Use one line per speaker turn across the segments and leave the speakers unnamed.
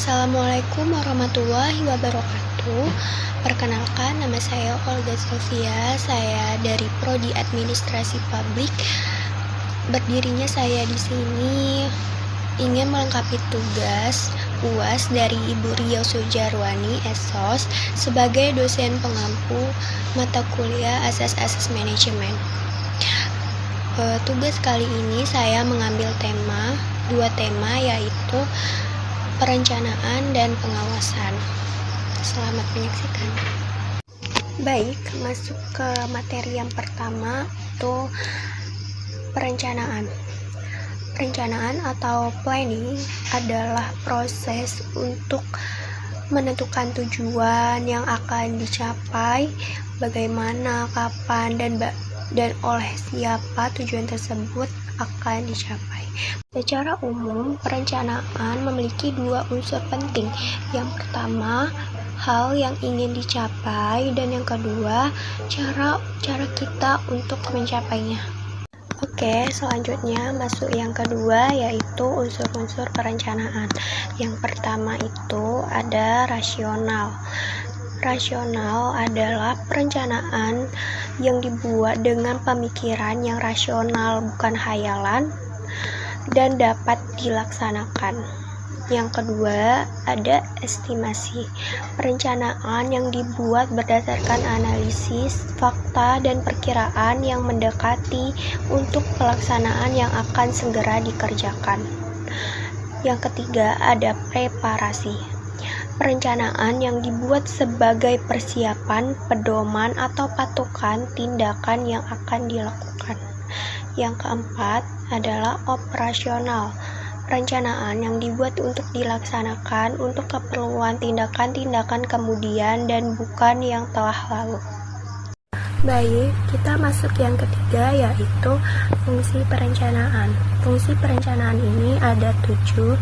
Assalamualaikum warahmatullahi wabarakatuh. Perkenalkan, nama saya Olga Sofia. Saya dari Prodi Administrasi Publik. Berdirinya saya di sini ingin melengkapi tugas UAS dari Ibu Riau Sujarwani SOS sebagai dosen pengampu mata kuliah Asas-Asas Manajemen. Tugas kali ini saya mengambil dua tema, yaitu perencanaan dan pengawasan. Selamat menyaksikan. Baik, masuk ke materi yang pertama, itu perencanaan. Perencanaan atau planning adalah proses untuk menentukan tujuan yang akan dicapai, bagaimana, kapan, dan oleh siapa tujuan tersebut akan dicapai. Secara umum, perencanaan memiliki dua unsur penting. Yang pertama, hal yang ingin dicapai, dan yang kedua, cara kita untuk mencapainya. Oke, selanjutnya masuk yang kedua, yaitu unsur-unsur perencanaan. Yang pertama itu ada rasional. Rasional adalah perencanaan yang dibuat dengan pemikiran yang rasional, bukan hayalan, dan dapat dilaksanakan. Yang kedua, ada estimasi. Perencanaan yang dibuat berdasarkan analisis, fakta, dan perkiraan yang mendekati untuk pelaksanaan yang akan segera dikerjakan. Yang ketiga, ada preparasi. Perencanaan yang dibuat sebagai persiapan, pedoman, atau patokan tindakan yang akan dilakukan. Yang keempat adalah operasional. Perencanaan yang dibuat untuk dilaksanakan untuk keperluan tindakan-tindakan kemudian dan bukan yang telah lalu. Baik, kita masuk yang ketiga, yaitu fungsi perencanaan. Fungsi perencanaan ini ada 7.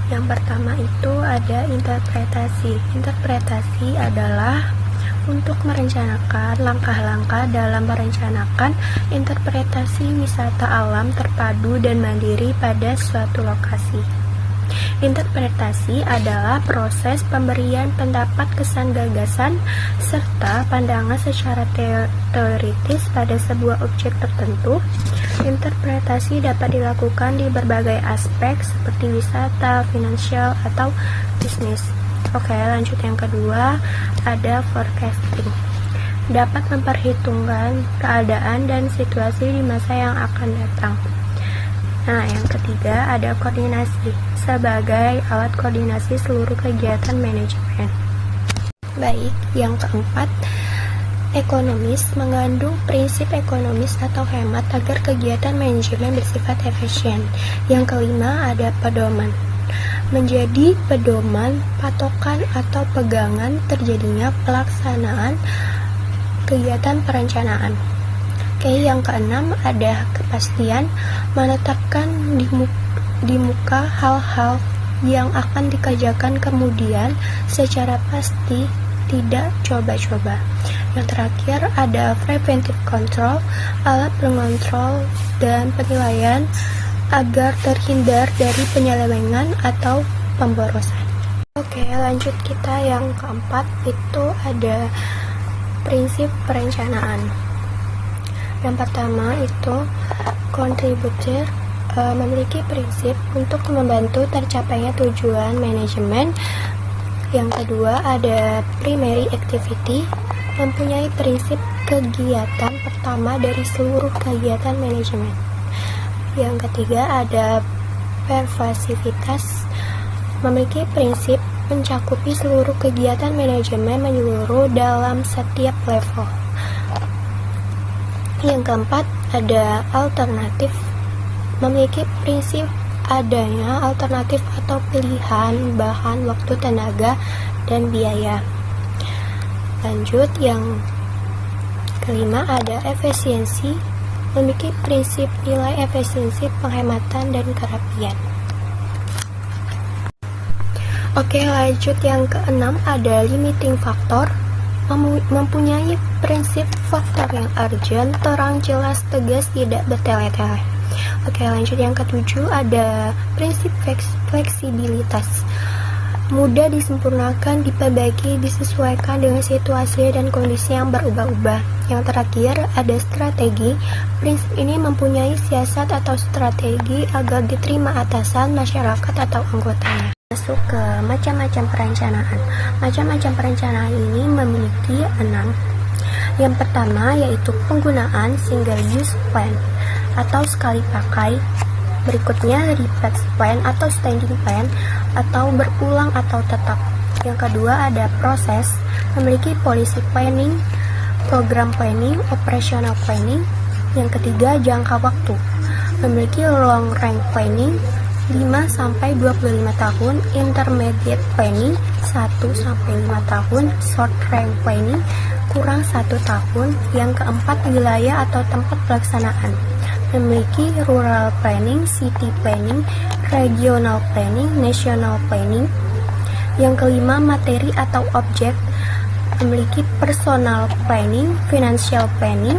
Yang pertama itu ada interpretasi. Interpretasi adalah untuk merencanakan langkah-langkah dalam merencanakan interpretasi wisata alam terpadu dan mandiri pada suatu lokasi. Interpretasi adalah proses pemberian pendapat, kesan, gagasan, serta pandangan secara teoritis pada sebuah objek tertentu. Interpretasi dapat dilakukan di berbagai aspek seperti wisata, finansial, atau bisnis. Oke, lanjut yang kedua, ada forecasting. Dapat memperhitungkan keadaan dan situasi di masa yang akan datang. Nah, yang ketiga ada koordinasi sebagai alat koordinasi seluruh kegiatan manajemen. Baik, yang keempat, ekonomis mengandung prinsip ekonomis atau hemat agar kegiatan manajemen bersifat efisien. Yang kelima ada pedoman. Menjadi pedoman, patokan, atau pegangan terjadinya pelaksanaan kegiatan perencanaan. Oke, yang keenam ada kepastian, menetapkan di muka hal-hal yang akan dikerjakan kemudian secara pasti, tidak coba-coba. Yang terakhir ada preventive control, alat pengontrol dan penilaian agar terhindar dari penyelewengan atau pemborosan. Oke, lanjut kita yang keempat, itu ada prinsip perencanaan. Yang pertama itu contributor memiliki prinsip untuk membantu tercapainya tujuan manajemen. Yang kedua ada primary activity, mempunyai prinsip kegiatan pertama dari seluruh kegiatan manajemen. Yang ketiga ada pervasivitas, memiliki prinsip mencakupi seluruh kegiatan manajemen menyeluruh dalam setiap level. Yang keempat ada alternatif, memiliki prinsip adanya alternatif atau pilihan bahan, waktu, tenaga, dan biaya. Lanjut yang kelima ada efisiensi, memiliki prinsip nilai efisiensi, penghematan, dan kerapian. Oke, lanjut yang keenam ada limiting factor, mempunyai prinsip faktor yang urgent, terang, jelas, tegas, tidak bertele-tele. Oke, lanjut yang ketujuh ada prinsip fleksibilitas, mudah disempurnakan, diperbaiki, disesuaikan dengan situasi dan kondisi yang berubah-ubah. Yang terakhir, ada strategi. Prinsip ini mempunyai siasat atau strategi agar diterima atasan, masyarakat, atau anggotanya. Masuk ke macam-macam perencanaan. Macam-macam perencanaan ini memiliki 6. Yang pertama yaitu penggunaan single use plan atau sekali pakai. Berikutnya repeat plan atau standing plan atau berulang atau tetap. Yang kedua ada proses, memiliki policy planning, program planning, operational planning. Yang ketiga jangka waktu, memiliki long range planning 5-25 tahun, intermediate planning 1-5 tahun, short range planning kurang 1 tahun. Yang keempat wilayah atau tempat pelaksanaan, memiliki rural planning, city planning, regional planning, national planning. Yang kelima materi atau objek, memiliki personal planning, financial planning,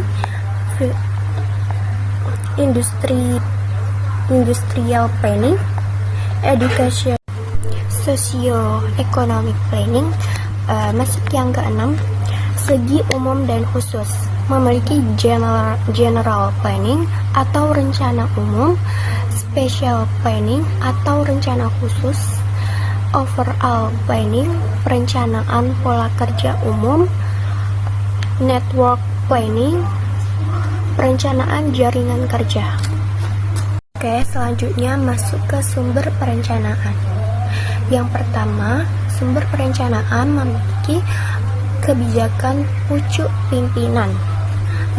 industrial planning, education, socio-economic planning. Masuk yang keenam, segi umum dan khusus, memiliki general planning atau rencana umum, special planning atau rencana khusus, overall planning, perencanaan pola kerja umum, network planning, perencanaan jaringan kerja. Oke, selanjutnya masuk ke sumber perencanaan. Yang pertama, sumber perencanaan memiliki kebijakan pucuk pimpinan.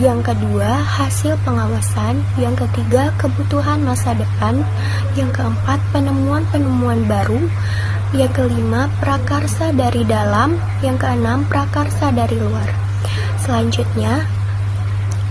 Yang kedua, hasil pengawasan. Yang ketiga, kebutuhan masa depan. Yang keempat, penemuan-penemuan baru. Yang kelima, prakarsa dari dalam. Yang keenam, prakarsa dari luar. Selanjutnya,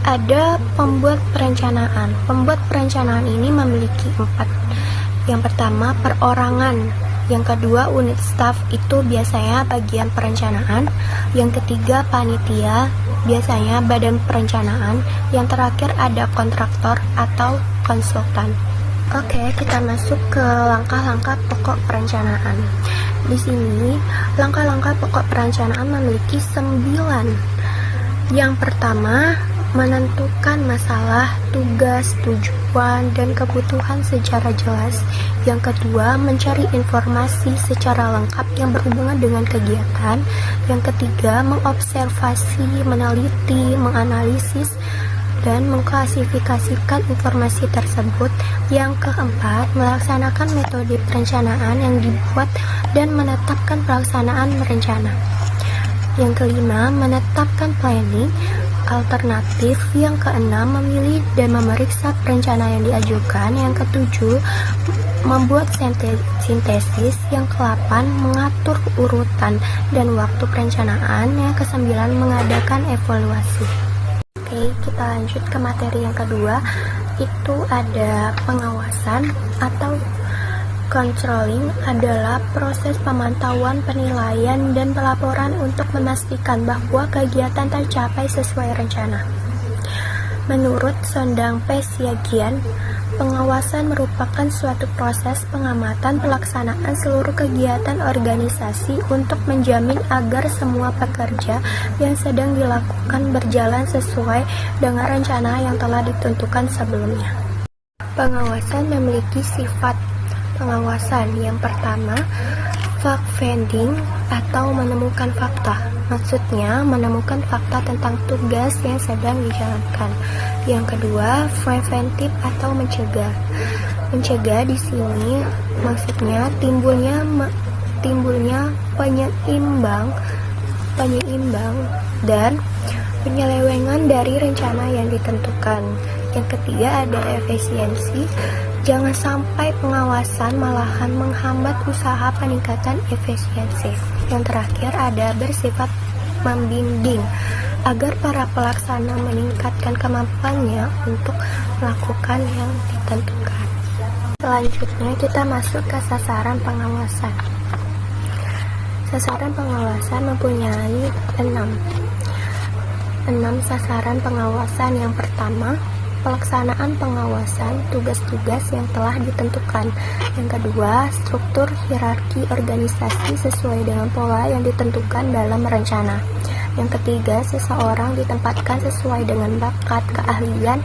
ada pembuat perencanaan. Pembuat perencanaan ini memiliki 4. Yang pertama, perorangan. Yang kedua, unit staff, itu biasanya bagian perencanaan. Yang ketiga, panitia, biasanya badan perencanaan. Yang terakhir ada kontraktor atau konsultan. Oke, kita masuk ke langkah-langkah pokok perencanaan. Di sini, langkah-langkah pokok perencanaan memiliki 9. Yang pertama, menentukan masalah, tugas, tujuan, dan kebutuhan secara jelas. Yang kedua, mencari informasi secara lengkap yang berhubungan dengan kegiatan. Yang ketiga, mengobservasi, meneliti, menganalisis, dan mengklasifikasikan informasi tersebut. Yang keempat, melaksanakan metode perencanaan yang dibuat dan menetapkan pelaksanaan rencana. Yang kelima, menetapkan planning alternatif. Yang keenam, memilih dan memeriksa perencanaan yang diajukan. Yang ketujuh, membuat sintesis. Yang ke-8, mengatur urutan dan waktu perencanaan. Yang ke-9, mengadakan evaluasi. Oke, kita lanjut ke materi yang kedua. Itu ada pengawasan atau controlling, adalah proses pemantauan, penilaian, dan pelaporan untuk memastikan bahwa kegiatan tercapai sesuai rencana. Menurut Sondang P. Siagian, pengawasan merupakan suatu proses pengamatan pelaksanaan seluruh kegiatan organisasi untuk menjamin agar semua pekerja yang sedang dilakukan berjalan sesuai dengan rencana yang telah ditentukan sebelumnya. Pengawasan memiliki sifat pengawasan. Yang pertama, fact-finding atau menemukan fakta. Maksudnya, menemukan fakta tentang tugas yang sedang dijalankan. Yang kedua, preventif atau mencegah. Mencegah di sini maksudnya timbulnya penyeimbang dan penyelewengan dari rencana yang ditentukan. Yang ketiga ada efisiensi. Jangan sampai pengawasan malahan menghambat usaha peningkatan efisiensi. Yang terakhir ada bersifat membimbing agar para pelaksana meningkatkan kemampuannya untuk melakukan yang ditentukan. Selanjutnya kita masuk ke sasaran pengawasan. Sasaran pengawasan mempunyai 6 sasaran pengawasan. Yang pertama, pelaksanaan pengawasan tugas-tugas yang telah ditentukan. Yang kedua, struktur hierarki organisasi sesuai dengan pola yang ditentukan dalam rencana. Yang ketiga, seseorang ditempatkan sesuai dengan bakat, keahlian,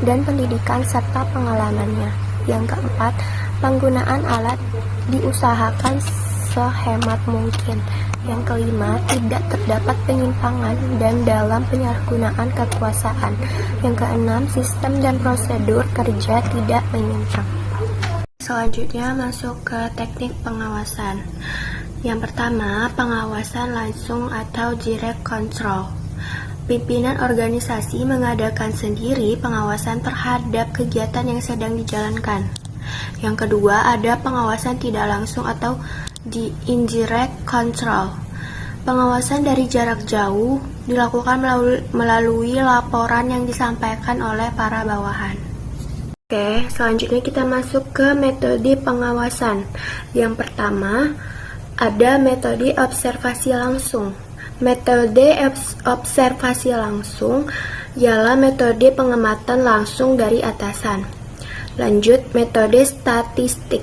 dan pendidikan serta pengalamannya. Yang keempat, penggunaan alat diusahakan sehemat mungkin. Yang kelima, tidak terdapat penyimpangan dan dalam penyalahgunaan kekuasaan. Yang keenam, sistem dan prosedur kerja tidak menyimpang. Selanjutnya masuk ke teknik pengawasan. Yang pertama, pengawasan langsung atau direct control. Pimpinan organisasi mengadakan sendiri pengawasan terhadap kegiatan yang sedang dijalankan. Yang kedua, ada pengawasan tidak langsung atau di indirect control. Pengawasan dari jarak jauh dilakukan melalui laporan yang disampaikan oleh para bawahan. Oke, selanjutnya kita masuk ke metode pengawasan. Yang pertama, ada metode observasi langsung. Metode observasi langsung ialah metode pengamatan langsung dari atasan. Lanjut, metode statistik.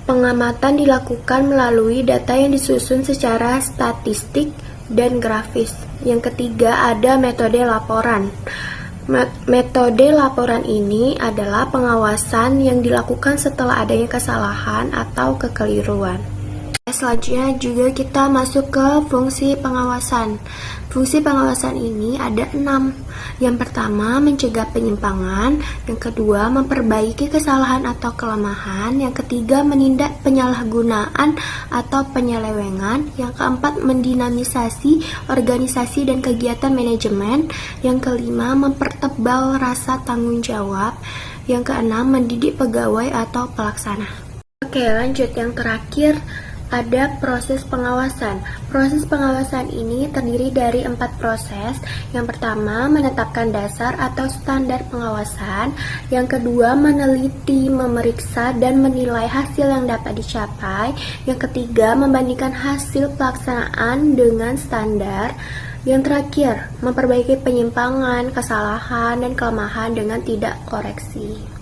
Pengamatan dilakukan melalui data yang disusun secara statistik dan grafis. Yang ketiga, ada metode laporan. Metode laporan ini adalah pengawasan yang dilakukan setelah adanya kesalahan atau kekeliruan. Selanjutnya juga kita masuk ke fungsi pengawasan. Fungsi pengawasan ini ada 6. Yang pertama, mencegah penyimpangan. Yang kedua, memperbaiki kesalahan atau kelemahan. Yang ketiga, menindak penyalahgunaan atau penyelewengan. Yang keempat, mendinamisasi organisasi dan kegiatan manajemen. Yang kelima, mempertebal rasa tanggung jawab. Yang keenam, mendidik pegawai atau pelaksana. Oke, lanjut. Yang terakhir, ada proses pengawasan. Proses pengawasan ini terdiri dari 4 proses. Yang pertama, menetapkan dasar atau standar pengawasan. Yang kedua, meneliti, memeriksa, dan menilai hasil yang dapat dicapai. Yang ketiga, membandingkan hasil pelaksanaan dengan standar. Yang terakhir, memperbaiki penyimpangan, kesalahan, dan kelemahan dengan tidak koreksi.